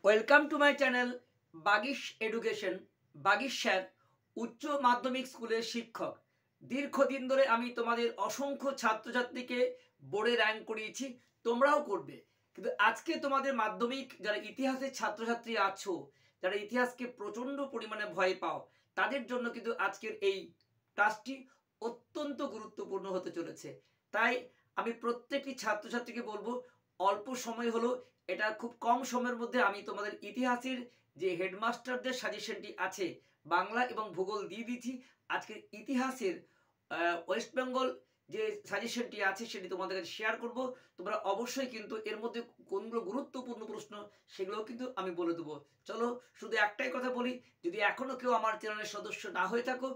Welcome to my channel Bagish education. Bagish sir উচ্চ মাধ্যমিক স্কুলের শিক্ষক। দীর্ঘদিন ধরে আমি তোমাদের অসংখ্য ছাত্রছাত্রীকে বোর্ডে র্যাঙ্ক করিয়েছি, তোমরাও করবে। কিন্তু আজকে তোমাদের মাধ্যমিক যারা ইতিহাসের ছাত্রছাত্রী আছো, যারা ইতিহাসকে প্রচণ্ড পরিমাণে ভয় পাও, তাদের জন্য কিন্তু আজকের এই ক্লাসটি অত্যন্ত গুরুত্বপূর্ণ হতে চলেছে। তাই আমি প্রত্যেকটি ছাত্রছাত্রীকে বলবো, অল্প সময় হলো, এটা খুব কম সময়ের মধ্যে আমি তোমাদের ইতিহাসের যে হেডমাস্টারদের সাজেশনটি আছে বাংলা এবং ভূগোল দিয়ে দিচ্ছি। আজকের ইতিহাসের ওয়েস্ট বেঙ্গল যে সাজেশনটি আছে সেটি তোমাদের কাছে শেয়ার করব। তোমরা অবশ্যই কিন্তু এর মধ্যে কোনগুলো গুরুত্বপূর্ণ প্রশ্ন সেগুলোও কিন্তু আমি বলে দেবো। চলো, শুধু একটাই কথা বলি, যদি এখনও কেউ আমার চ্যানেলের সদস্য না হয়ে থাকো,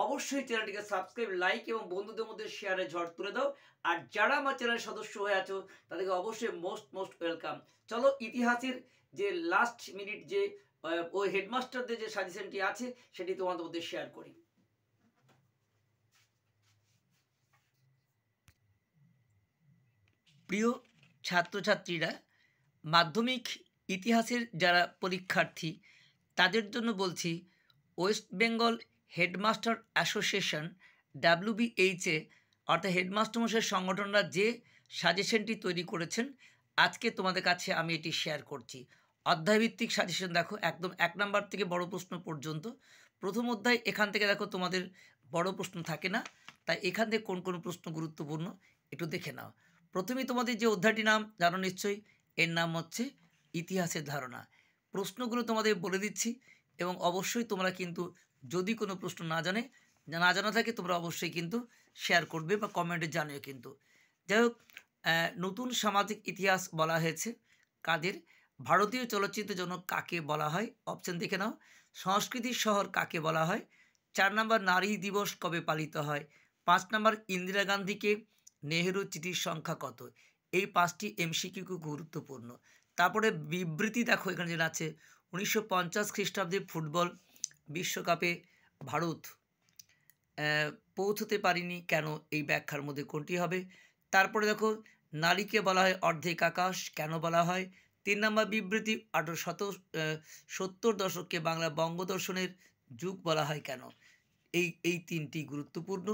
অবশ্যই চ্যানেলটিকে সাবস্ক্রাইব, লাইক এবং বন্ধুদের মধ্যে শেয়ারে ঝড় তুলে দাও। আর যারা আমার চ্যানেলের সদস্য হয়ে আছো তাদেরকে অবশ্যই মোস্ট ওয়েলকাম। চলো, ইতিহাসের যে লাস্ট মিনিট যে ওই হেডমাস্টারদের যে সাজেশনটি আছে সেটি তোমাদের মধ্যে শেয়ার করি। প্রিয় ছাত্রছাত্রীরা, মাধ্যমিক ইতিহাসের যারা পরীক্ষার্থী তাদের জন্য বলছি, West Bengal headmaster association WBHA অর্থাৎ হেডমাস্টার মশাই সংগঠনরা যে সাজেশনটি তৈরি করেছেন, আজকে তোমাদের কাছে আমি এটি শেয়ার করছি। অধ্যায়ভিত্তিক সাজেশন দেখো, একদম 1 নাম্বার থেকে বড় প্রশ্ন পর্যন্ত। প্রথম অধ্যায় এখান থেকে দেখো তোমাদের বড় প্রশ্ন থাকে না, তাই এখান থেকে কোন কোন প্রশ্ন গুরুত্বপূর্ণ একটু দেখে নাও। প্রথমেই তোমাদের যে অধ্যায়টির নাম জানো নিশ্চয়ই, এর নাম হচ্ছে ইতিহাসের ধারণা। প্রশ্নগুলো তোমাদের বলে দিচ্ছি এবং অবশ্যই তোমরা কিন্তু যদি কোনো প্রশ্ন না জানা থাকে তোমরা অবশ্যই কিন্তু শেয়ার করবে বা কমেন্টে জানিও কিন্তু। যাই হোক, নতুন সামাজিক ইতিহাস বলা হয়েছে কাদের? ভারতীয় চলচ্চিত্রের জন্য কাকে বলা হয়? অপশন দেখে নাও। সংস্কৃতির শহর কাকে বলা হয়? 4 নম্বর নারী দিবস কবে পালিত হয়? 5 নম্বর ইন্দিরা গান্ধীকে নেহেরু চিঠির সংখ্যা কত? এই 5টি MCQ খুব গুরুত্বপূর্ণ। তারপরে বিবৃতি দেখো, এখানে যেটা আছে 1950 খ্রিস্টাব্দে ফুটবল বিশ্বকাপে ভারত পৌঁছতে পারিনি কেন? এই ব্যাখ্যার মধ্যে কোনটি হবে? তারপরে দেখো, নারীকে বলা হয় অর্ধেক আকাশ, কেন বলা হয়? 3 নম্বর বিবৃতি 1870 দশককে বাংলা বঙ্গদর্শনের যুগ বলা হয় কেন? এই 3টি গুরুত্বপূর্ণ।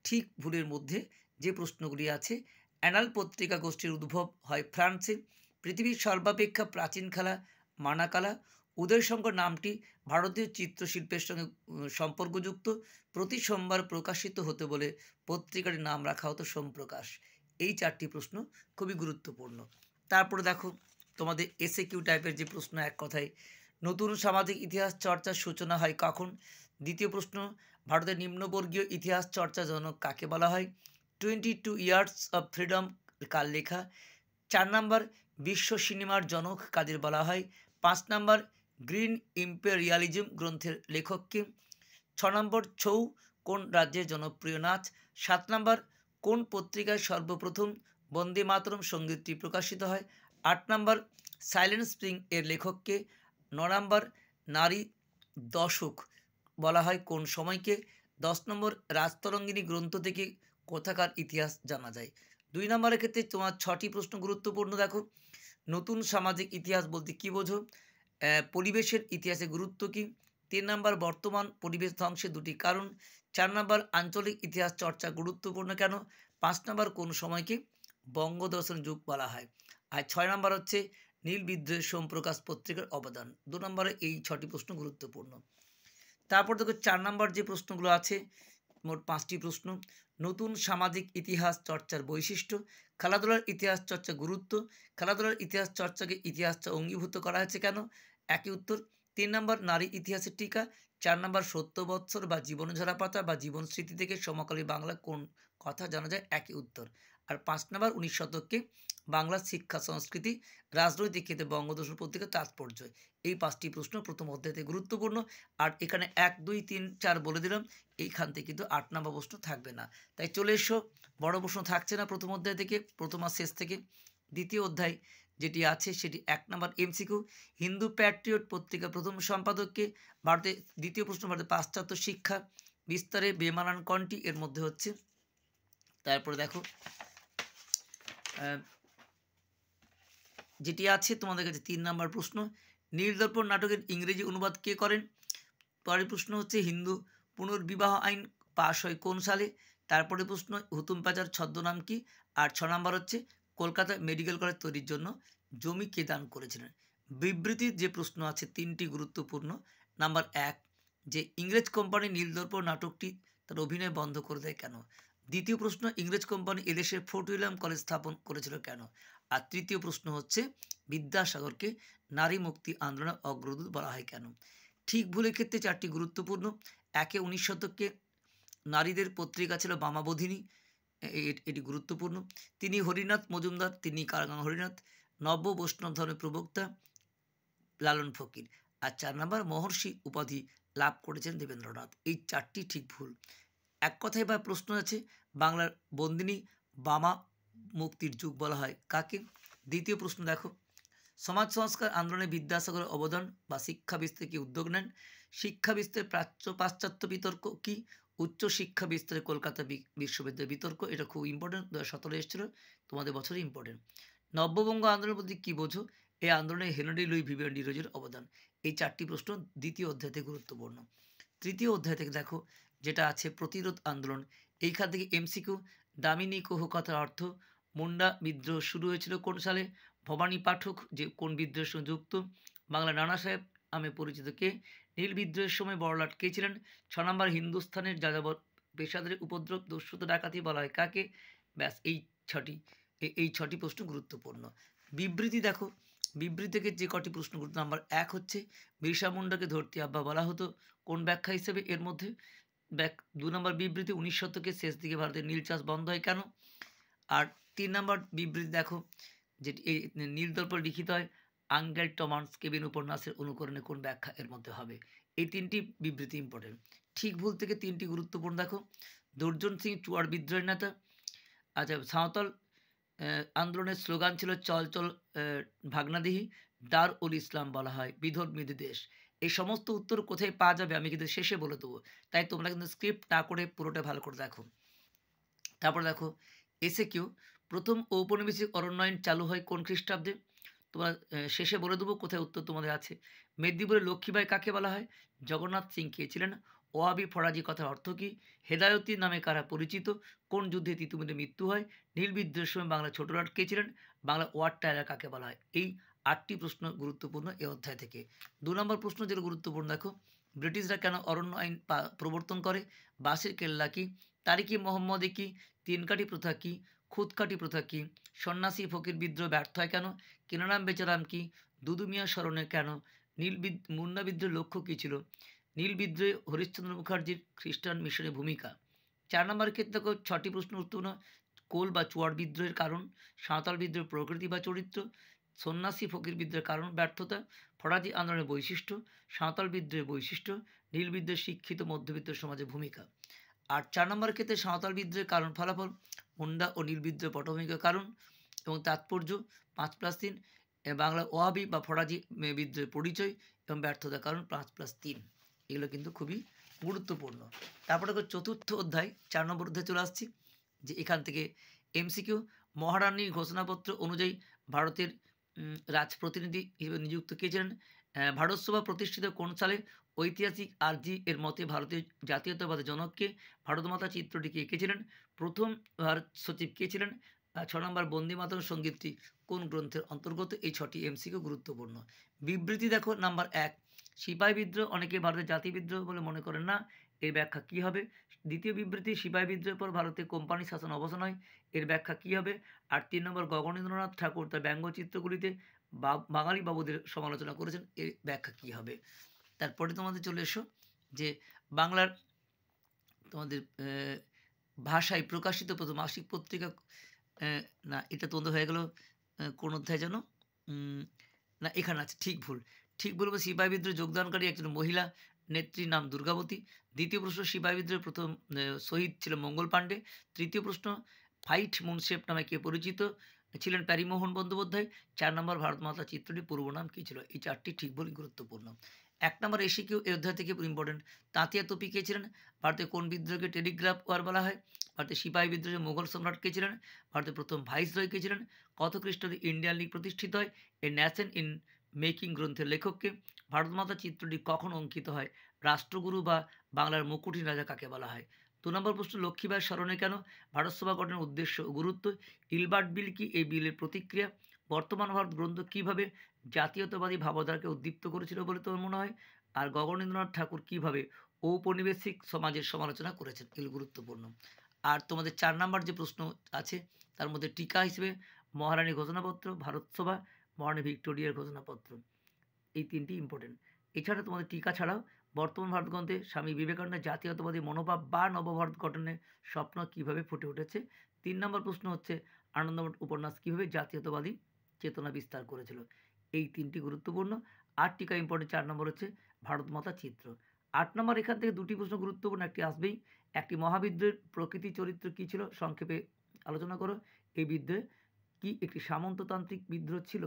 ঠিক ভুলের মধ্যে যে প্রশ্নগুলি আছে, অ্যানাল পত্রিকা গোষ্ঠীর উদ্ভব হয় ফ্রান্সে। পৃথিবীর সর্বাপেক্ষা প্রাচীন খেলা মানাকালা। উদয়শঙ্কর নামটি ভারতীয় চিত্রশিল্পের সঙ্গে সম্পর্কযুক্ত। প্রতি সোমবার প্রকাশিত হতে বলে পত্রিকাটির নাম রাখা হতো সোমপ্রকাশ। এই 4টি প্রশ্ন খুবই গুরুত্বপূর্ণ। তারপরে দেখো তোমাদের SAQ টাইপের যে প্রশ্ন, এক কথায় নতুন সামাজিক ইতিহাস চর্চার সূচনা হয় কখন? দ্বিতীয় প্রশ্ন, ভারতের নিম্নবর্গীয় ইতিহাস চর্চা জনক কাকে বলা হয়? 22 ইয়ার্স অফ ফ্রিডম কার লেখা? 4 নম্বর, বিশ্ব সিনেমার জনক কাদের বলা হয়? 5 নম্বর, গ্রিন ইম্পেরিয়ালিজম গ্রন্থের লেখককে? 6 নম্বর, ছৌ কোন রাজ্যের জনপ্রিয় নাচ? 7 নম্বর, কোন পত্রিকায় সর্বপ্রথম বন্দে মাতরম সঙ্গীতটি প্রকাশিত হয়? 8 নম্বর, সাইলেন্ট স্প্রিং এর লেখককে? 9 নম্বর, নারী দশক বলা হয় কোন সময়কে? 10 নম্বর, রাজতরঙ্গিনী গ্রন্থ থেকে কোথাকার ইতিহাস জানা যায়? 2 নম্বরের ক্ষেত্রে তোমার 6টি প্রশ্ন গুরুত্বপূর্ণ। দেখো, নতুন সামাজিক ইতিহাস বলতে কী বোঝো? পরিবেশের ইতিহাসে গুরুত্ব কী? 3 নম্বর, বর্তমান পরিবেশ ধ্বংসের 2টি কারণ? 4 নম্বর, আঞ্চলিক ইতিহাস চর্চা গুরুত্বপূর্ণ কেন? 5 নম্বর, কোন সময়কে বঙ্গদর্শন যুগ বলা হয়? আর 6 নম্বর হচ্ছে নীল বিদ্রোহের সোমপ্রকাশ পত্রিকার অবদান। 2 নম্বরে এই 6টি প্রশ্ন গুরুত্বপূর্ণ। তারপর দেখো 4 নম্বর যে প্রশ্নগুলো আছে, মোট 5টি প্রশ্ন। নতুন সামাজিক ইতিহাস চর্চার বৈশিষ্ট্য, খেলাধুলার ইতিহাস চর্চা গুরুত্ব, খেলাধুলার ইতিহাস চর্চাকে ইতিহাসটা অঙ্গীভূত করা হয়েছে কেন? একই উত্তর। 3 নম্বর, নারী ইতিহাসের টিকা। 4 নম্বর, 70 বৎসর বা জীবনঝরা পাতা বা জীবন স্মৃতি থেকে সমকালীন বাংলা কোন কথা জানা যায়? একই উত্তর। আর 5 নম্বর, 19 শতকে বাংলার শিক্ষা সংস্কৃতি রাজনৈতিক ক্ষেত্রে বঙ্গদর্শন পত্রিকার তাৎপর্য। এই 5টি প্রশ্ন প্রথম অধ্যায়তে গুরুত্বপূর্ণ। আর এখানে 1, 2, 3, 4 বলে দিলাম, এইখান থেকে কিন্তু 8 নম্বর প্রশ্ন থাকবে না। তাই চলে এসো, বড় প্রশ্ন থাকছে না প্রথম অধ্যায় থেকে, প্রথম আর শেষ থেকে। দ্বিতীয় অধ্যায় যেটি আছে সেটি 1 নম্বর MCQ, হিন্দু প্যাট্রিয়ট পত্রিকা প্রথম সম্পাদককে? ভারতে দ্বিতীয় প্রশ্ন, ভারতের পাশ্চাত্য শিক্ষা বিস্তারে বেমানান কোনটি এর মধ্যে হচ্ছে? তারপরে দেখো যেটি আছে তোমাদের কাছে 3 নম্বর প্রশ্ন, নীলদর্পণ নাটকের ইংরেজি অনুবাদ কে করেন? পরের প্রশ্ন হচ্ছে হিন্দু পুনর্বিবাহ আইন পাশ হয় কোন সালে? তারপরে প্রশ্ন হুতুম প্যাচার ছদ্মনাম কি? আর 6 নম্বর হচ্ছে কলকাতা মেডিকেল কলেজ তৈরির জন্য জমি কে দান করেছিলেন? বিবৃতির যে প্রশ্ন আছে 3টি গুরুত্বপূর্ণ। নাম্বার 1, যে ইংরেজ কোম্পানি নীলদর্পণ নাটকটি তার অভিনয় বন্ধ করে দেয় কেন? দ্বিতীয় প্রশ্ন, ইংরেজ কোম্পানি এদেশে ফোর্ট উইলিয়াম কলেজ স্থাপন করেছিল কেন? আর তৃতীয় প্রশ্ন হচ্ছে বিদ্যাসাগরকে নারী মুক্তি আন্দোলনের অগ্রদূত বলা হয় কেন? ঠিক ভুলের ক্ষেত্রে 4টি গুরুত্বপূর্ণ। 19 শতকে নারীদের পত্রিকা ছিল বামাবোধিনী, এটি গুরুত্বপূর্ণ। তিনি হরিনাথ মজুমদার, তিনি কারাগাং হরিনাথ। নব্য বৈষ্ণব ধর্মের প্রবক্তা লালন ফকির। আর 4 নম্বর, মহর্ষি উপাধি লাভ করেছেন দেবেন্দ্রনাথ। এই 4টি ঠিক ভুল। এক কথায় বা প্রশ্ন আছে, বাংলার বন্দিনী বামা মুক্তির যুগ বলা হয় কাকে? দ্বিতীয় প্রশ্ন দেখো, সমাজ সংস্কার আন্দোলনে বিদ্যাসাগরের অবদান বা শিক্ষা বিস্তারে কি উদ্যোগ নেন? শিক্ষা বিস্তারে পাশ্চাত্য বিতর্ক কি? উচ্চ শিক্ষা বিস্তারে কলকাতা বিশ্ববিদ্যালয় বিতর্ক, এটা খুব ইম্পর্টেন্ট, 2017 এসেছিল, তোমাদের বছরে ইম্পর্টেন্ট। নব্যবঙ্গ আন্দোলনের প্রতি কী বোঝো? এই আন্দোলনে হেনরি লুই ভিভিয়ান ডিরোজের অবদান। এই 4টি প্রশ্ন দ্বিতীয় অধ্যায় থেকে গুরুত্বপূর্ণ। তৃতীয় অধ্যায় থেকে দেখো যেটা আছে প্রতিরোধ আন্দোলন, এইখান থেকে এমসিকিউ। দামিনী কুহু কথার অর্থ, মুন্ডা বিদ্রোহ শুরু হয়েছিল কোন সালে? ভবানী পাঠক যে কোন বিদ্রোহের সঙ্গে যুক্ত? বাংলা নানা সাহেব নামে পরিচিত কে? নীল বিদ্রোহের সময় বড়লাট কে ছিলেন? 6 নম্বর, হিন্দুস্থানের যাযাবর পেশাদারের উপদ্রব দস্যুতা ডাকাতি বলা হয় কাকে? ব্যাস, এই ছটি প্রশ্ন গুরুত্বপূর্ণ। বিবৃতি দেখো, বিবৃতি থেকে যে কটি প্রশ্ন গুরুত্ব, নাম্বার 1 হচ্ছে বিরসা মুন্ডাকে ধরতি আব্বা বলা হতো কোন ব্যাখ্যা হিসেবে? এর মধ্যে 2 নম্বর বিবৃতি, 19 শতকের শেষ দিকে ভারতের নীল চাষ বন্ধ হয় কেন? আর 3 নম্বর বিবৃতি দেখো, যেটি এই নীলদর্পণ লিখিত হয় আঙ্গেল টমাস কেবিন উপন্যাসের অনুকরণে কোন ব্যাখ্যা এর মধ্যে হবে? এই 3টি বিবৃতি ইম্পর্টেন্ট। ঠিক ভুল থেকে 3টি গুরুত্বপূর্ণ দেখো, দুর্জন সিং চুয়াড় বিদ্রোহের নেতা। আচ্ছা, সাঁওতাল আন্দোলনের স্লোগান ছিল চল চল ভাগনাদিহি, দার উল ইসলাম বলা হয় বিধর্মীদের দেশ। এই সমস্ত উত্তর কোথায় পাওয়া যাবে আমি কিন্তু শেষে বলে দেবো, তাই তোমরা কিন্তু স্ক্রিপ্ট না করে পুরোটা ভালো করে দেখো। তারপর দেখো এসে কিউ, প্রথম ঔপনিবেশিক অরণ্যায়ন চালু হয় কোন খ্রিস্টাব্দে? তোমরা শেষে বলে দেবো কোথায় উত্তর তোমাদের আছে। মেদিনীপুরের লক্ষ্মীবাই কাকে বলা হয়? জগন্নাথ সিং কে ছিলেন? ওয়াবি ফরাজি কথার অর্থ কী? হেদায়তী নামে কারা পরিচিত? কোন যুদ্ধে তিতুমিরের মৃত্যু হয়? নীল বিদ্রোহের সময় বাংলা ছোটলাট কে ছিলেন? বাংলা ওয়ার্ড টাইলার কাকে বলা হয়? এই 8টি প্রশ্ন গুরুত্বপূর্ণ এই অধ্যায় থেকে। 2 নম্বর প্রশ্ন যেটা গুরুত্বপূর্ণ দেখো, ব্রিটিশরা কেন অরণ্য আইন প্রবর্তন করে? বাঁশের কেল্লা কি? তারিকি মোহাম্মদে কি? তিনকাঠি প্রথা কি? খুদকাঠি প্রথা কি? সন্ন্যাসী ফকির বিদ্রোহ ব্যর্থ হয় কেন? কেনারাম বেচারাম কি? দুদু মিয়া স্মরণে কেন? মুন্ডা বিদ্রোহের লক্ষ্য কী ছিল? নীল বিদ্রোহে হরিশ্চন্দ্র মুখার্জির খ্রিস্টান মিশনের ভূমিকা। 4 নম্বরের ক্ষেত্রে দেখো 6টি প্রশ্ন উত্তর। কোল বা চুয়াড় বিদ্রোহের কারণ, সাঁওতাল বিদ্রোহের প্রকৃতি বা চরিত্র, সন্ন্যাসী ফকির বিদ্রোহের কারণ ব্যর্থতা, ফরাজি আন্দোলনের বৈশিষ্ট্য, সাঁওতাল বিদ্রোহের বৈশিষ্ট্য, নীল বিদ্রোহের শিক্ষিত মধ্যবিত্ত সমাজের ভূমিকা। আর 4 নম্বরের ক্ষেত্রে সাঁওতাল বিদ্রোহের কারণ ফলাফল, মুন্ডা ও নীল বিদ্রোহের পটভূমিকার কারণ এবং তাৎপর্য, 5+3, বাংলা ওয়াহাবি বা ফরাজি বিদ্রোহের পরিচয় এবং ব্যর্থতার কারণ 5+3। এগুলো কিন্তু খুবই গুরুত্বপূর্ণ। তারপরে দেখো চতুর্থ অধ্যায় 4 নম্বর অধ্যায় চলে আসছি, যে এখান থেকে এমসিকিউ। মহারানীর ঘোষণাপত্র অনুযায়ী ভারতের রাজপ্রতিনিধি হিসেবে নিযুক্ত কে ছিলেন? ভারতসভা প্রতিষ্ঠিত কোন সালে? ঐতিহাসিক আরজি এর মতে ভারতীয় জাতীয়তাবাদের জনককে? ভারতমাতা চিত্রটি কে এঁকেছিলেন? প্রথম ভারত সচিব কে ছিলেন? 6 নম্বর, বন্দেমাতরম সঙ্গীতটি কোন গ্রন্থের অন্তর্গত? এই 6টি এমসিকিউ গুরুত্বপূর্ণ। বিবৃতি দেখো, নাম্বার 1, সিপাহী বিদ্রোহ অনেকে ভারতের জাতি বিদ্রোহ বলে মনে করেন না, এর ব্যাখ্যা কী হবে? দ্বিতীয় বিবৃতি, সিপাহী বিদ্রোহের পর ভারতে কোম্পানি শাসন অবসান হয়, এর ব্যাখ্যা কী হবে? আর 3 নম্বর, গগনেন্দ্রনাথ ঠাকুর তার ব্যঙ্গচিত্রগুলিতে বাঙালি বাবুদের সমালোচনা করেছেন, এর ব্যাখ্যা কী হবে? তারপরে তোমাদের চলে এসো যে বাংলার তোমাদের ভাষায় প্রকাশিত প্রথম মাসিক পত্রিকা, না এটা তোমাদের হয়ে গেল কোন অধ্যায় যেন, না এখানে আছে, ঠিক বলবো, সিপাহী বিদ্রোহে যোগদানকারী একজন মহিলা নেত্রীর নাম দুর্গাবতী। দ্বিতীয় প্রশ্ন, সিপাহী বিদ্রোহের প্রথম শহীদ ছিল মঙ্গল পাণ্ডে। তৃতীয় প্রশ্ন, ফাইট মুনশেপ নামে কে পরিচিত ছিলেন? প্যারিমোহন বন্দ্যোপাধ্যায়। 4 নম্বর, ভারতমাতা চিত্রটির পূর্ব নাম কী ছিল? এই 4টি ঠিক বলে গুরুত্বপূর্ণ। 1 নম্বর এসিকিউ এই অধ্যায় থেকে ইম্পর্টেন্ট। তাঁতিয়া তোপি কে ছিলেন? ভারতের কোন বিদ্রোহকে টেলিগ্রাফ ওয়ার বলা হয়? ভারতের সিপাহী বিদ্রোহে মুঘল সম্রাট কে ছিলেন? ভারতের প্রথম ভাইসরয় কে ছিলেন? কত খ্রিস্টাব্দে ইন্ডিয়ান লীগ প্রতিষ্ঠিত হয়? এ ন্যাশন ইন মেকিং গ্রন্থের লেখককে? ভারতমাতা চিত্রটি কখন অঙ্কিত হয়? রাষ্ট্রগুরু বা বাংলার মুকুটহীন রাজা কাকে বলা হয়? ২ নম্বর প্রশ্ন, লক্ষ্মীবাঈ স্মরণে কেন? ভারতসভা গঠনের উদ্দেশ্য ও গুরুত্ব। ইলবার্ট বিল কি? এই বিলের প্রতিক্রিয়া। বর্তমান ভারত গ্রন্থ কীভাবে জাতীয়তাবাদী ভাবধারাকে উদ্দীপ্ত করেছিল বলে তোমার মনে হয়? আর গগনেন্দ্রনাথ ঠাকুর কীভাবে ঔপনিবেশিক সমাজের সমালোচনা করেছেন? এগুলো গুরুত্বপূর্ণ। আর তোমাদের ৪ নাম্বার যে প্রশ্ন আছে তার মধ্যে টিকা হিসেবে মহারানীর ঘোষণাপত্র, ভারতসভা, মহারানী ভিক্টোরিয়ার ঘোষণাপত্র, এই ৩টি ইম্পর্টেন্ট। এছাড়া তোমাদের টিকা ছাড়াও বর্তমান ভারত গ্রন্থে স্বামী বিবেকানন্দের জাতীয়তাবাদী মনোভাব বা নবভারত গঠনের স্বপ্ন কীভাবে ফুটে উঠেছে? ৩ নম্বর প্রশ্ন হচ্ছে আনন্দমঠ উপন্যাস কীভাবে জাতীয়তাবাদী চেতনা বিস্তার করেছিল? এই ৩টি গুরুত্বপূর্ণ। আর টিকা ইম্পর্টেন্ট ৪ নম্বর হচ্ছে ভারতমাতা চিত্র। ৮ নম্বর এখান থেকে ২টি প্রশ্ন গুরুত্বপূর্ণ, একটি আসবেই। একটি মহাবিদ্রোহের প্রকৃতি চরিত্র কী ছিল? সংক্ষেপে আলোচনা করো। এই বিদ্রোহে কি একটি সামন্ততান্ত্রিক বিদ্রোহ ছিল?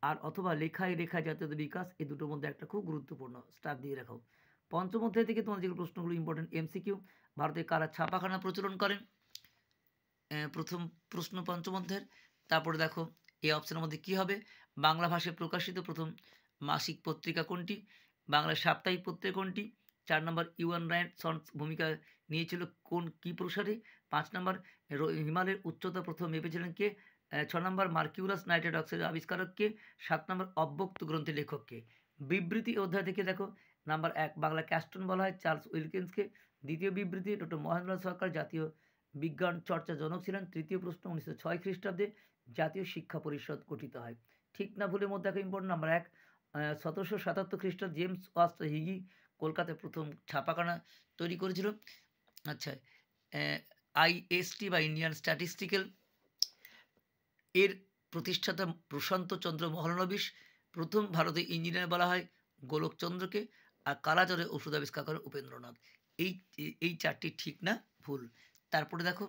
আর অথবা লেখায় রেখায় জাতীয়তা বিকাশ, এই দুটোর মধ্যে একটা খুব গুরুত্বপূর্ণ, স্টার দিয়ে রাখো। পঞ্চম অধ্যায় থেকে তোমাদের যেগুলো প্রশ্নগুলো ইম্পর্টেন্ট এমসিকিউ, ভারতে কারা ছাপাখানা প্রচলন করেন? প্রথম প্রশ্ন পঞ্চম অধ্যায়ের। তারপরে দেখো এই অপশনের মধ্যে কী হবে? বাংলা ভাষায় প্রকাশিত প্রথম মাসিক পত্রিকা কোনটি? বাংলা সাপ্তাহিক পত্রিকা কোনটি? ৪ নম্বর ইউয়ান রাইট সন্স ভূমিকা নিয়েছিল কী প্রসারে? ৫ নম্বর হিমালয়ের উচ্চতা প্রথম মেপেছিলেন কে? ৬ নম্বর মার্কিউরাস নাইট্রেট অক্সাইডের আবিষ্কারক কে? ৭ নম্বর অব্যক্ত গ্রন্থের লেখক কে? বিবৃতি অধ্যায় থেকে দেখো নাম্বার ১ বাংলা ক্যাস্টন বলা হয় চার্লস উইলকিন্সকে। দ্বিতীয় বিবৃতি ডক্টর মহেন্দ্রনাথ সরকার জাতীয় বিজ্ঞান চর্চার জনক ছিলেন। তৃতীয় প্রশ্ন ১৯০৬ খ্রিস্টাব্দে জাতীয় শিক্ষা পরিষদ গঠিত হয়। ঠিক না ভুলের মধ্যে একটা ইম্পর্টেন্ট নাম্বার ১ ১৭৭৭ খ্রিস্টাব্দে জেমস ওয়াস্ট হিগি কলকাতায় প্রথম ছাপাখানা তৈরি করেছিল। আচ্ছা, আইএসটি বা ইন্ডিয়ান স্ট্যাটিস্টিক্যাল এর প্রতিষ্ঠাতা প্রশান্ত চন্দ্র মহলানবিশ। প্রথম ভারতীয় ইঞ্জিনিয়ার বলা হয় গোলকচন্দ্রকে। আর কালাজ্বরে ওষুধ আবিষ্কার করেন উপেন্দ্রনাথ। এই ৪টি ঠিক না ভুল। তারপরে দেখো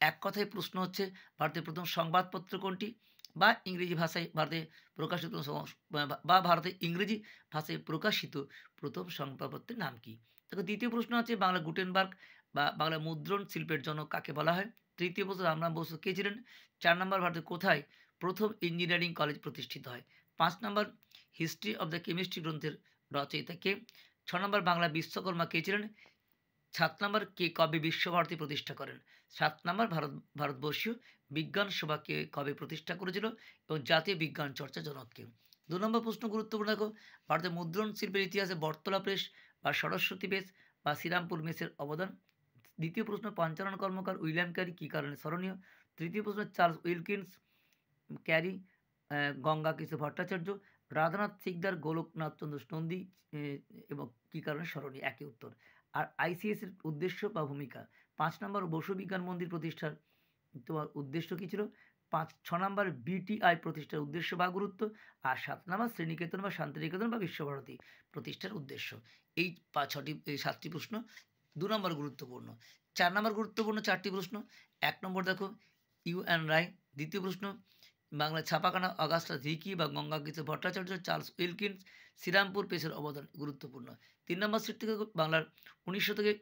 এক কথায় প্রশ্ন হচ্ছে ভারতের প্রথম সংবাদপত্র কোনটি? বা ইংরেজি ভাষায় ভারতে প্রকাশিত বা ভারতে ইংরেজি ভাষায় প্রকাশিত প্রথম সংবাদপত্রের নাম কি? দেখো দ্বিতীয় প্রশ্ন আছে বাংলা গুটেনবার্গ বা বাংলা মুদ্রণ শিল্পের জনক কাকে বলা হয়? তৃতীয় প্রশ্ন রামনাথ বসু কে ছিলেন? ৪ নম্বর ভারতে কোথায় প্রথম ইঞ্জিনিয়ারিং কলেজ প্রতিষ্ঠিত হয়? ৫ নম্বর হিস্ট্রি অব দ্য কেমিস্ট্রি গ্রন্থের রচয়িতা কে? ৬ নম্বর বাংলা বিশ্বকর্মা কে ছিলেন? ৭ নম্বর কে কবে বিশ্বভারতী প্রতিষ্ঠা করেন? ৭ নম্বর ভারতবর্ষীয় বিজ্ঞান সভাকে কবে প্রতিষ্ঠা করেছিল এবং জাতীয় বিজ্ঞান চর্চা জনক কে? ২ নম্বর প্রশ্ন গুরুত্বপূর্ণ দেখো ভারতের মুদ্রণ শিল্পের ইতিহাসে বটতলা প্রেস বা সরস্বতী প্রেস বা শ্রীরামপুর মেসের অবদান। দ্বিতীয় প্রশ্ন পঞ্চানন কর্মকার উইলিয়াম ক্যারি কী কারণে স্মরণীয়? তৃতীয় প্রশ্ন চার্লস উইলকিন্স ক্যারি, গঙ্গা কিশোর ভট্টাচার্য, রাধানাথ সিকদার, গোলকনাথচন্দ্র নন্দী এবং কী কারণে স্মরণীয়? একই উত্তর। আর আইসিএসের উদ্দেশ্য বা ভূমিকা ৫ নম্বর বসু বিজ্ঞান মন্দির প্রতিষ্ঠার তোমার উদ্দেশ্য কী ছিল? ৬ নম্বর বিটিআই প্রতিষ্ঠার উদ্দেশ্য বা গুরুত্ব। আর ৭ নম্বর শ্রীনিকেতন বা শান্তিনিকেতন বা বিশ্বভারতী প্রতিষ্ঠার উদ্দেশ্য। এই ৭টি প্রশ্ন ২ নম্বর গুরুত্বপূর্ণ। ৪ নম্বর গুরুত্বপূর্ণ ৪টি প্রশ্ন। ১ নম্বর দেখো ইউএন রায়। দ্বিতীয় প্রশ্ন বাংলা ছাপাখানা অগাস্টা ধিকি বা গঙ্গা কিশোর ভট্টাচার্য, চার্লস উইলকিন্স, শ্রীরামপুর প্রেসের অবদান গুরুত্বপূর্ণ। ৩ নম্বর সিট থেকে বাংলার ১৯ শতকে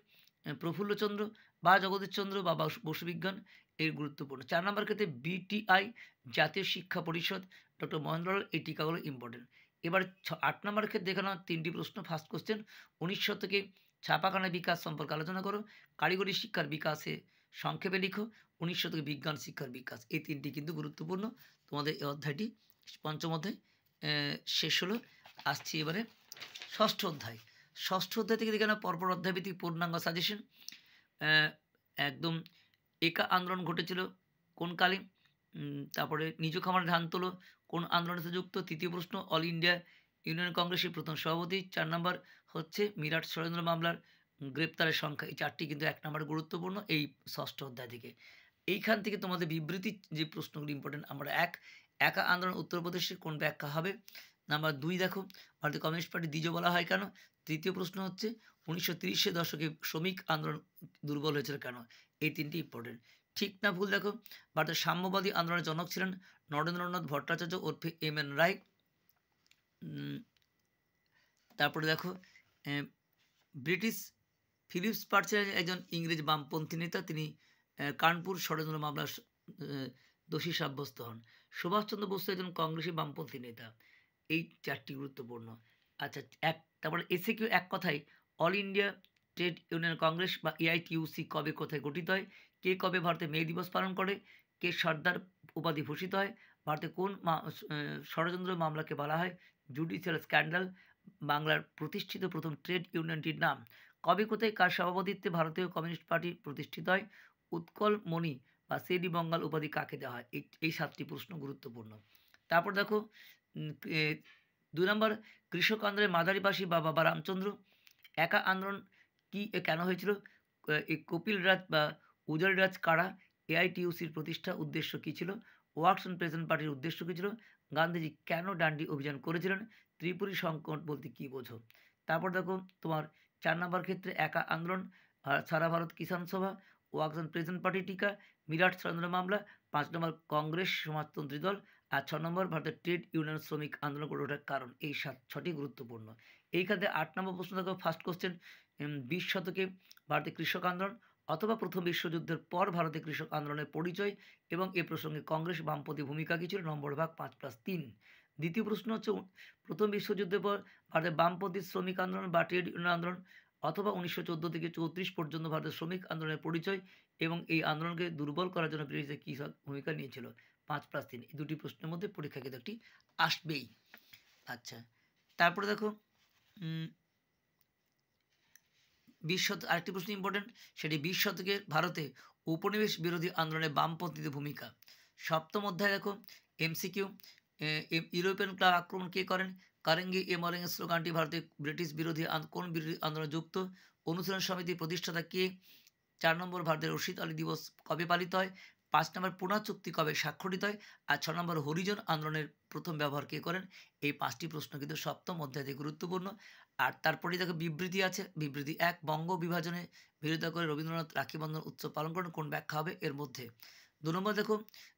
প্রফুল্লচন্দ্র বা জগদীশচন্দ্র বা বসু বিজ্ঞান এর গুরুত্বপূর্ণ। ৪ নম্বর ক্ষেত্রে বিটিআই জাতীয় শিক্ষা পরিষদ ডক্টর মহেন্দ্রলাল, এই টিকাগুলো ইম্পর্টেন্ট। এবার ৮ নম্বর ক্ষেত্রে দেখে নাও ৩টি প্রশ্ন। ফার্স্ট কোশ্চেন ১৯ শতকে ছাপাখানা বিকাশ সম্পর্কে আলোচনা করো। কারিগরি শিক্ষার বিকাশে সংক্ষেপে লিখো। ১৯ শতকে বিজ্ঞান শিক্ষার বিকাশ। এই ৩টি কিন্তু গুরুত্বপূর্ণ। তোমাদের এই অধ্যায়টি পঞ্চম অধ্যায় শেষ হলো। আসছি এবারে ষষ্ঠ অধ্যায়। ষষ্ঠ অধ্যায় থেকে দেখে নাও পরপর অধ্যায়ভিত্তিক পূর্ণাঙ্গ সাজেশন। একদম একা আন্দোলন ঘটেছিল কোন কালে? তারপরে নিজ খামারে ধান তোলো কোন আন্দোলনের সাথে যুক্ত? তৃতীয় প্রশ্ন অল ইন্ডিয়া ইউনিয়ন কংগ্রেসের প্রথম সভাপতি। ৪ নম্বর হচ্ছে মিরাট ষড়যন্ত্র মামলার গ্রেপ্তারের সংখ্যা। এই ৪টি কিন্তু ১ নম্বর গুরুত্বপূর্ণ এই ষষ্ঠ অধ্যায় থেকে। এইখান থেকে তোমাদের বিবৃতির যে প্রশ্নগুলি ইম্পর্টেন্ট। আমরা একা আন্দোলন উত্তরপ্রদেশের কোন ব্যাখ্যা হবে? নাম্বার ২ দেখো ভারতীয় কমিউনিস্ট পার্টি দ্বিজ বলা হয় কেন? তৃতীয় প্রশ্ন হচ্ছে ১৯৩০ দশকে শ্রমিক আন্দোলন দুর্বল হয়েছিল কেন? এই ৩টি ইম্পর্টেন্ট। ঠিক না ভুল দেখো ভারতের সাম্যবাদী আন্দোলনের জনক ছিলেন নরেন্দ্রনাথ ভট্টাচার্য ওরফে এম.এন. রায়। তারপরে দেখো ব্রিটিশ ফিলিপস পার্চের একজন ইংরেজ বামপন্থী নেতা, তিনি কানপুর ষড়যন্ত্র মামলার দোষী সাব্যস্ত হন। সুভাষচন্দ্র বসু একজন কংগ্রেসী বামপন্থী নেতা। এই 4টি গুরুত্বপূর্ণ। আচ্ছা, তারপরে এসিকিউ এক কথায় all India trade union Congress বা এআইটিইউসি কবে কোথায় গঠিত হয়? কে কবে ভারতে মে দিবস পালন করে? কে সর্দার উপাধি ভূষিত হয়? ভারতে কোন ষড়যন্ত্র মামলাকে বলা হয় জুডিশিয়াল স্ক্যান্ডাল? বাংলার প্রতিষ্ঠিত প্রথম ট্রেড ইউনিয়নটির নাম? কবে কোথায় কার সভাপতিত্বে ভারতীয় কমিউনিস্ট পার্টি প্রতিষ্ঠিত হয়? উৎকল মণি বা সেডি বঙ্গাল উপাধি কাকে দেওয়া হয়? এই 7টি প্রশ্ন গুরুত্বপূর্ণ। তারপর দেখো 2 নম্বর কৃষক আন্দোলনের মাঝারিপাশী বা বাবা রামচন্দ্র একা আন্দোলন কেন হয়েছিল? এই কপিল রাজ বা উজাল রাজ কারা? এআইটিইউসির প্রতিষ্ঠা উদ্দেশ্য কী ছিল? ওয়ার্কস অ্যান্ড প্রেজেন্ট পার্টির উদ্দেশ্য কী ছিল? গান্ধীজি কেন ডান্ডি অভিযান করেছিলেন? ত্রিপুরী সংকট বলতে কী বোঝো? তারপর দেখো তোমার 4 নম্বর ক্ষেত্রে একা আন্দোলন, সারা ভারত কিষাণ সভা, ওয়ার্কস অ্যান্ড প্রেজেন্ট পার্টি টিকা, মিরাট ষড়যন্ত্র মামলা, 5 নম্বর কংগ্রেস সমাজতন্ত্রী দল, আর 6 নম্বর ভারতের ট্রেড ইউনিয়ন শ্রমিক আন্দোলন গড়ে ওঠার কারণ। এই 6টি গুরুত্বপূর্ণ। এইখানে 8 নম্বর প্রশ্ন দেখো, ফার্স্ট কোশ্চেন 20 শতকে ভারতে কৃষক আন্দোলন অথবা প্রথম বিশ্বযুদ্ধের পর ভারতে কৃষক আন্দোলনের পরিচয় এবং এ প্রসঙ্গে কংগ্রেস বামপন্থী ভূমিকা কী ছিল? নম্বর ভাগ 5+3। দ্বিতীয় প্রশ্ন হচ্ছে প্রথম বিশ্বযুদ্ধের পর ভারতের বামপন্থী শ্রমিক আন্দোলন বা ট্রেড ইউনিয়ন আন্দোলন অথবা 1914 থেকে 34 পর্যন্ত ভারতের শ্রমিক আন্দোলনের পরিচয় এবং এই আন্দোলনকে দুর্বল করার জন্য ব্রিটিশরা কী ভূমিকা নিয়েছিল? 5+3। এই দুটি প্রশ্নের মধ্যে পরীক্ষা কিন্তু একটি আসবেই। আচ্ছা, তারপরে দেখো 20 আরেকটি প্রশ্ন ইম্পর্টেন্ট, সেটি 20 শতকের ভারতে উপনিবেশ বিরোধী আন্দোলনে বামপন্থীদের ভূমিকা। 7ম অধ্যায় দেখো এমসিকিউ, ইউরোপিয়ান ক্লাব আক্রমণ কে করেন? কারেঙ্গি এ মলেঙ্গের স্লোগানটি ভারতে ব্রিটিশ বিরোধী কোন বিরোধী আন্দোলনে যুক্ত? অনুশীলন সমিতির প্রতিষ্ঠাতা কে? 4 নম্বর ভারতের রশিদ আলী দিবস কবে পালিত হয়? 5 নম্বর পুনা চুক্তি কবে স্বাক্ষরিত হয়? আর 6 নম্বর হরিজন আন্দোলনের প্রথম ব্যবহার কে করেন? এই 5টি প্রশ্ন কিন্তু 7ম অধ্যায় থেকে গুরুত্বপূর্ণ। আর তারপরেই দেখো বিবৃতি আছে। বিবৃতি 1, বঙ্গ বিভাজনে বিরোধিতা করে রবীন্দ্রনাথ রাখি বন্ধন উৎসব পালন করেন, কোন ব্যাখ্যা হবে এর মধ্যে? 2 নম্বর দেখো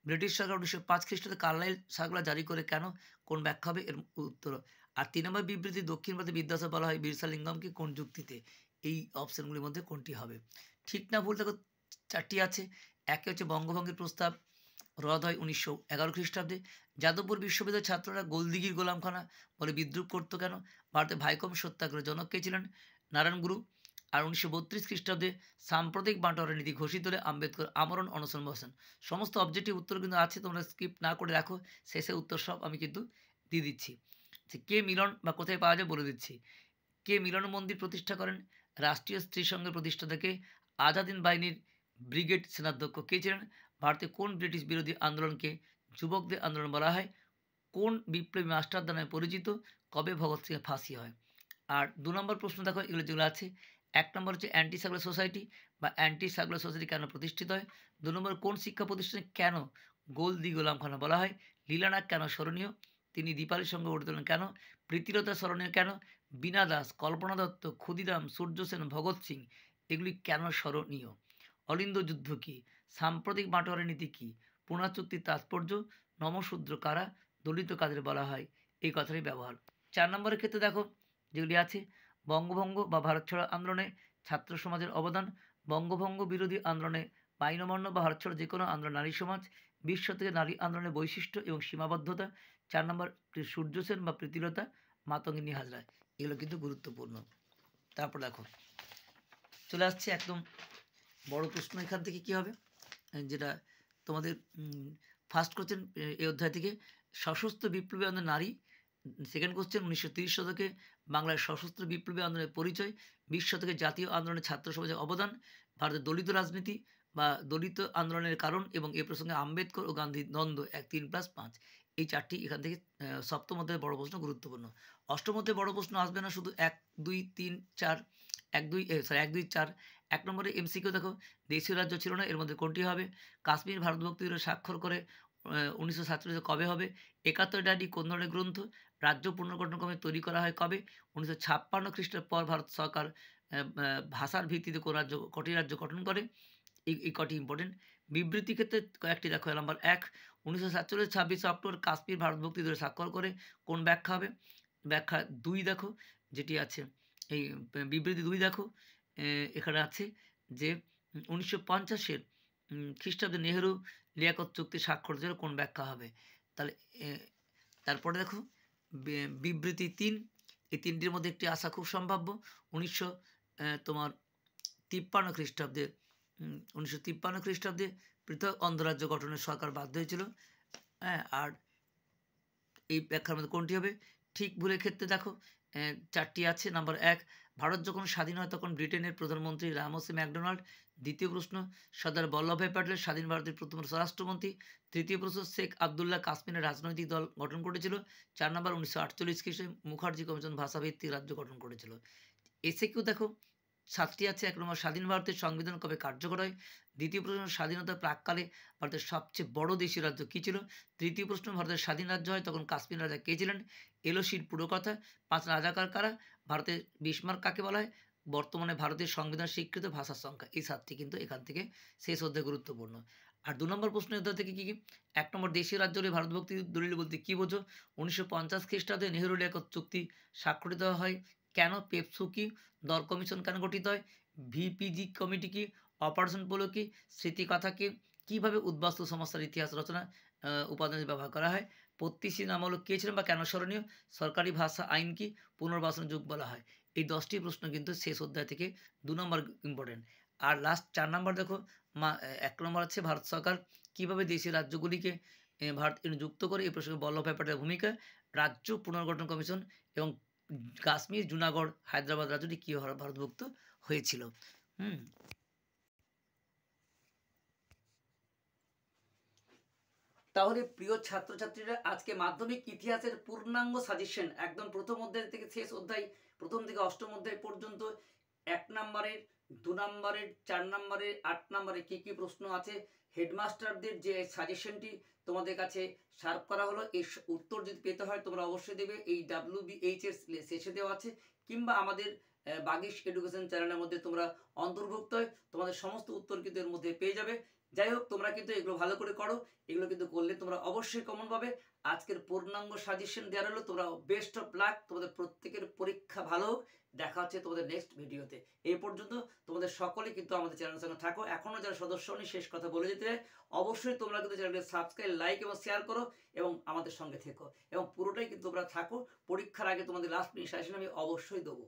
ব্রিটিশ সরকার 1905 খ্রিস্টাব্দে কার্লাইল সার্কুলার জারি করে কেন, কোন ব্যাখ্যা হবে এর উত্তর? আর 3 নম্বর বিবৃতি দক্ষিণ ভারতে বিদ্যাসাগর বলা হয় বিরসা লিঙ্গমকে কোন যুক্তিতে? এই অপশনগুলির মধ্যে কোনটি হবে? ঠিক না ভুল দেখো 4টি আছে। একে হচ্ছে বঙ্গভঙ্গের প্রস্তাব রদ হয় 1911 খ্রিস্টাব্দে। যাদবপুর বিশ্ববিদ্যালয়ের ছাত্ররা গোলদিঘির গোলামখানা বলে বিদ্রুপ করত কেন? ভারতে ভাইকম সত্যাগ্রহের জনক কে ছিলেন? নারায়ণ গুরু। আর 1932 খ্রিস্টাব্দে সাম্প্রদায়িক বাঁটোয়ারা নীতি ঘোষিত হলে আম্বেদকর আমরণ অনশন বসেন। সমস্ত অবজেক্টিভ উত্তর কিন্তু আছে, তোমরা স্কিপ না করে দেখো, শেষে উত্তর সব আমি কিন্তু দিয়ে দিচ্ছি। কে মিলন বা কোথায় পাওয়া যায় বলে দিচ্ছি। কে মিলন মন্দির প্রতিষ্ঠা করেন? রাষ্ট্রীয় স্ত্রী সংঘের প্রতিষ্ঠাতাকে? আজাদিন বাহিনীর ব্রিগেড সেনাধ্যক্ষ কে ছিলেন? ভারতে কোন ব্রিটিশ বিরোধী আন্দোলনকে যুবকদের আন্দোলন বলা হয়? কোন বিপ্লবী মাস্টারদা নামে পরিচিত? কবে ভগৎ সিংয়ের ফাঁসি হয়? আর 2 নম্বর প্রশ্ন দেখো, এগুলো যেগুলো আছে, 1 নম্বর হচ্ছে অ্যান্টি সার্কুলার সোসাইটি বা অ্যান্টি সার্কুলার সোসাইটি কেন প্রতিষ্ঠিত হয়? 2 নম্বর কোন শিক্ষা প্রতিষ্ঠানে কেন গোলদি গোলামখানা বলা হয়? লীলানাথ কেন স্মরণীয়? তিনি দীপালির সঙ্গে গড়ে তোলেন কেন? প্রীতিলতা স্মরণীয় কেন? বীণা দাস, কল্পনা দত্ত, ক্ষুদিরাম, সূর্য সেন, ভগৎ সিং এগুলি কেন স্মরণীয়? অলিন্দ যুদ্ধ কী? সাম্প্রতিক বাঁটোয়ারা নীতি কী? পুনা চুক্তির তাৎপর্য? নমশূদ্র কারা? দলিত কাদের বলা হয়? এই কথারই ব্যবহার। 4 নম্বরের ক্ষেত্রে দেখো যেগুলি আছে, বঙ্গভঙ্গ বা ভারত ছাড়ো আন্দোলনে ছাত্র সমাজের অবদান, বঙ্গভঙ্গ বিরোধী আন্দোলনে বাইনমন্য বা ভারত ছাড়ো যে কোনো আন্দোলন নারী সমাজ, 20 শতকে নারী আন্দোলনের বৈশিষ্ট্য এবং সীমাবদ্ধতা, 4 নম্বর সূর্য সেন বা প্রীতিলতা, মাতঙ্গিনী হাজরা, এগুলো কিন্তু গুরুত্বপূর্ণ। তারপর দেখো চলে আসছে একদম বড় প্রশ্ন, এখান থেকে কী হবে যেটা তোমাদের ফার্স্ট কোশ্চেন এই অধ্যায় থেকে, সশস্ত্র বিপ্লবী আন্দোলন নারী। সেকেন্ড কোশ্চেন 1930 শতকে বাংলার সশস্ত্র বিপ্লবী আন্দোলনের পরিচয়, 20 শতকে জাতীয় আন্দোলনে ছাত্র সমাজের অবদান, ভারতের দলিত রাজনীতি বা দলিত আন্দোলনের কারণ এবং এ প্রসঙ্গে আম্বেদকর ও গান্ধীর দ্বন্দ্ব 3+5। এই 4টি এখান থেকে 7ম অধ্যায়ের বড় প্রশ্ন গুরুত্বপূর্ণ। 8ম অধ্যায়ে বড় প্রশ্ন আসবে না, শুধু 1, 2, 3, 4, 1, 2, 4। 1 নম্বরে এমসিকিউ দেখো, দেশীয় রাজ্য ছিল না, এর মধ্যে কোনটি হবে? কাশ্মীর ভারত ভক্তির স্বাক্ষর করে 1947 কবে হবে? 71 ডায়েরি কোন ধরনের গ্রন্থ? রাজ্য পুনর্গঠন কমিটি তৈরি করা হয় কবে? 1956 খ্রিস্টাব্দের পর ভারত সরকার ভাষার ভিত্তিতে কোন কটি রাজ্য গঠন করে? এই কটি ইম্পর্টেন্ট। বিবৃতি ক্ষেত্রে কয়েকটি দেখো, নাম্বার 1, 1947 26 অক্টোবর কাশ্মীর ভারত ভক্তি দিবসে স্বাক্ষর করে, কোন ব্যাখ্যা হবে? ব্যাখ্যা 2 দেখো যেটি আছে, এই বিবৃতি 2 দেখো এখানে আছে যে 1950 খ্রিস্টাব্দে নেহেরু লিয়াকত চুক্তি স্বাক্ষর ছিল, কোন ব্যাখ্যা হবে? তাহলে তারপরে দেখো বিবৃতি 3, এই 3টির মধ্যে একটি আসা খুব সম্ভাব্য। 1953 খ্রিস্টাব্দে 1953 খ্রিস্টাব্দে পৃথক অঙ্গরাজ্য গঠনের সরকার বাধ্য হয়েছিল। হ্যাঁ, আর এই ব্যাখ্যার মধ্যে কোনটি হবে? ঠিক ভুলের ক্ষেত্রে দেখো 4টি আছে। নাম্বার 1, ভারত যখন স্বাধীন হয় তখন ব্রিটেনের প্রধানমন্ত্রী রামসে ম্যাকডোনাল্ড। দ্বিতীয় প্রশ্ন, সর্দার বল্লভভাই প্যাটেল স্বাধীন ভারতের প্রথম স্বরাষ্ট্রমন্ত্রী। তৃতীয় প্রশ্ন, শেখ আবদুল্লাহ কাশ্মীরের রাজনৈতিক দল গঠন করেছিল। 4 নম্বর, 1948 খ্রিস্টে মুখার্জি কমিশন ভাষাভিত্তিক রাজ্য গঠন করেছিল। এসে কেউ দেখো 7টি আছে। 1 নম্বর, স্বাধীন ভারতের সংবিধান কবে কার্যকর হয়? দ্বিতীয় প্রশ্ন, স্বাধীনতার প্রাককালে ভারতের সবচেয়ে বড় দেশীয় রাজ্য কী ছিল? তৃতীয় প্রশ্ন, ভারতের স্বাধীন রাজ্য হয় তখন কাশ্মীর রাজা কে ছিলেন? এলওসির পুরো কথা। 5, রাজাকার কারা? ভারতের বিসমার্ক কাকে বলা হয়? বর্তমানে ভারতের সংবিধান স্বীকৃত ভাষার সংখ্যা। এই 7টি কিন্তু এখান থেকে শেষ অধ্যায় গুরুত্বপূর্ণ। আর 2 নম্বর প্রশ্নের অধ্যায় থেকে কী কী? 1 নম্বর, দেশীয় রাজ্য হলে ভারতভক্তি দলিল বলতে কী বোঝো? 1950 খ্রিস্টাব্দে নেহেরু লেখক চুক্তি স্বাক্ষরিত হয় কেন? পেপসু কি? দর কমিশন কেন গঠিত হয়? ভিপিজি কমিটি কি? অপারেশন পোলো কি? স্মৃতিকথা কি? কীভাবে উদ্বাস্তু সমস্যার ইতিহাস রচনা উপাদান ব্যবহার করা হয়? পত্তিসি নামক কে ছিলেন বা কেন স্মরণীয়? সরকারি ভাষা আইন কি? পুনর্বাসন যুগ বলা হয়। এই 10টি প্রশ্ন কিন্তু শেষ অধ্যায় থেকে 2 নম্বর ইম্পর্টেন্ট। আর লাস্ট 4 নম্বর দেখো 1 নম্বর আছে, ভারত সরকার কীভাবে দেশীয় রাজ্যগুলিকে ভারত যুক্ত করে? এই প্রসঙ্গে বল্লভভাই প্যাটেলের ভূমিকা, রাজ্য পুনর্গঠন কমিশন এবং কাশ্মীর, জুনাগড়, হায়দ্রাবাদ রাজ্যটি কী ভারতভুক্ত হয়েছিল। তাহলে প্রিয় ছাত্রছাত্রীরা, আজকে মাধ্যমিক ইতিহাসের পূর্ণাঙ্গ সাজেশন একদম প্রথম অধ্যায় থেকে শেষ অধ্যায়, প্রথম থেকে অষ্টম অধ্যায় পর্যন্ত 1 নম্বরের, 2 নম্বরের, 4 নম্বরের, 8 নম্বরে কী কী প্রশ্ন আছে, হেডমাস্টারদের যে সাজেশনটি তোমাদের কাছে সার্ভ করা হলো, এর উত্তর যদি পেতে হয় তোমরা অবশ্যই দেবে। এই WBH এর শেষে দেওয়া আছে, কিংবা আমাদের বাগিশ এডুকেশন চ্যানেলের মধ্যে তোমরা অন্তর্ভুক্ত হয়, তোমাদের সমস্ত উত্তর কিন্তু এর মধ্যে পেয়ে যাবে। যাই হোক, তোমরা কিন্তু এগুলো ভালো করে করো। এগুলো কিন্তু করলে তোমরা অবশ্যই কমন পাবে। আজকের পূর্ণাঙ্গ সাজেশন দেওয়া হলো। তোমরা বেস্ট অফ লাক, তোমাদের প্রত্যেকের পরীক্ষা ভালো হোক। দেখা হচ্ছে তোমাদের নেক্সট ভিডিওতে। এই পর্যন্ত তোমাদের সকলে কিন্তু আমাদের চ্যানেলের সঙ্গে থাকো। এখনও যারা সদস্য হয়নি, শেষ কথা বলে যেতে চাই, অবশ্যই তোমরা কিন্তু চ্যানেলকে সাবস্ক্রাইব, লাইক এবং শেয়ার করো এবং আমাদের সঙ্গে থেকো, এবং পুরোটাই কিন্তু তোমরা থাকো। পরীক্ষার আগে তোমাদের লাস্ট মিনিট সাজেশন আমি অবশ্যই দেবো।